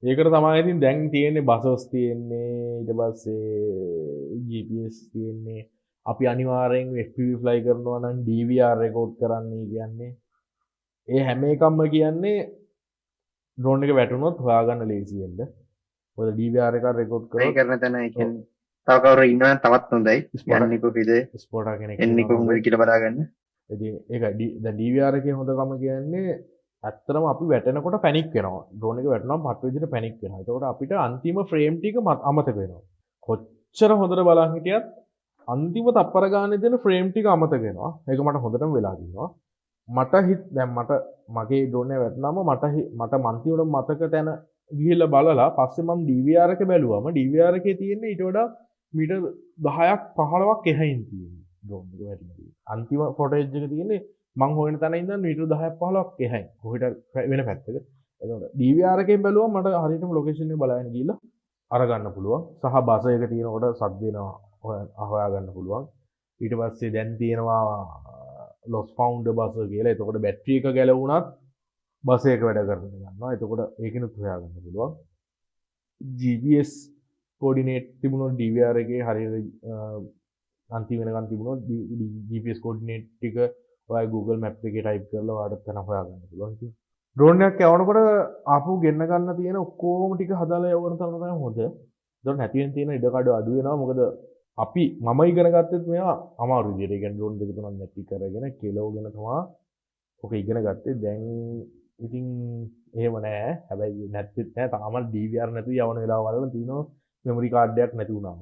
ඒකට තමයි ඉතින් දැන් තියෙන්නේ බසස් තියෙන්නේ ඊට පස්සේ GPS තියෙන්නේ අපි අනිවාර්යෙන් FPV fly කරනවා නම් DVR රෙකෝඩ් කරන්නයි කියන්නේ ඒ හැම එකක්ම කියන්නේ ඩ්‍රෝන් එක වැටුනොත් හොයාගන්න ලේසි වෙන්න. මොකද DVR එක රෙකෝඩ් කරොත් ඒ කරන තැන ඒ කියන්නේ තව කවුරු ඉන්නවනම් තවත් හොඳයි. යන්නේ කොහෙද? ස්පොටර් කෙනෙක් එන්නේ ඉන්නවා කොහොමද කියලා බලාගන්න. ඉතින් ඒකයි දැන් DVR එකේ හොඳකම කියන්නේ ඇත්තටම අපි වැටෙනකොට පැනික් වෙනවා. ඩ්‍රෝන් එක වැටුනම පට් විදිහට පැනික් වෙනවා. ඒකෝට අපිට අන්තිම ෆ්‍රේම් ටික අමතක වෙනවා. කොච්චර හොඳට බලන් හිටියත් අන්තිම තප්පර ගානේ දෙන ෆ්‍රේම් ටික අමතක වෙනවා. ඒක මට හොඳටම වෙලා තියෙනවා. දැන් මගේ ඩ්‍රෝන් එක වැටුනම මට මන්තිමට මතක තැන ගිහිල්ලා බලලා පස්සේ මම DVR එක බැලුවම DVR එකේ තියෙන්නේ ඊට වඩා මීටර් 10ක් 15ක් එහයින් තියෙන්නේ ඩ්‍රෝන් එක වැටෙන්නේ. අන්තිම ෆොටේජ් එක තියෙන්නේ මං හොයන තැන ඉඳන් මීටර් 10ක් 15ක් එහයින්. කොහෙට වෙන පැත්තක. එතකොට DVR එකෙන් බැලුවම මට හරියටම ලොකේෂන් එක බලාගෙන ගිහිල්ලා අරගන්න පුළුවන්. සහ බස එක තියෙනකොට සද්ද එනවා හොයාගන්න පුළුවන්. ඊට පස්සේ දැන් තියෙනවා ලොස් ෆවුන්ඩ් බස් කියලා. එතකොට බැටරි එක ගැලවුණත් බස් එක වැඩ කරන්න ගන්නවා. එතකොට ඒකිනුත් හොයාගන්න පුළුවන්. GPS කෝඩිනේට් තිබුණොත් DVR එකේ හරියට අන්තිම වෙනකන් තිබුණොත් GPS කෝඩිනේට් ටික ඔය Google Map එකේ ටයිප් කරලා ඔයාලට තන හොයාගන්න පුළුවන්. ඉතින් ඩ්‍රෝන් එකක් යවනකොට ආපහු ගෙන්න ගන්න තියෙන ඔක්කොම ටික හදාලා යවන තරම තමයි හොඳ. ඒතකොට නැති වෙන තියෙන ඉඩකඩ අඩු වෙනවා. මොකද මම ඉගෙන ගත්තෙත් මේවා අමාරු විදියට. ඒ කියන්නේ ඩ්‍රෝන් දෙක තුනක් නැති කරගෙන කෙලවගෙන තමයි ඔක ඉගෙන ගත්තේ. දැන් ඉතින් එහෙම නෑ. හැබැයි නැත්නම් නෑ තාම DVR නැතුව යවන වෙලාව වල තියෙනවා මෙමරි කාඩ් එකක් නැති වුණාම.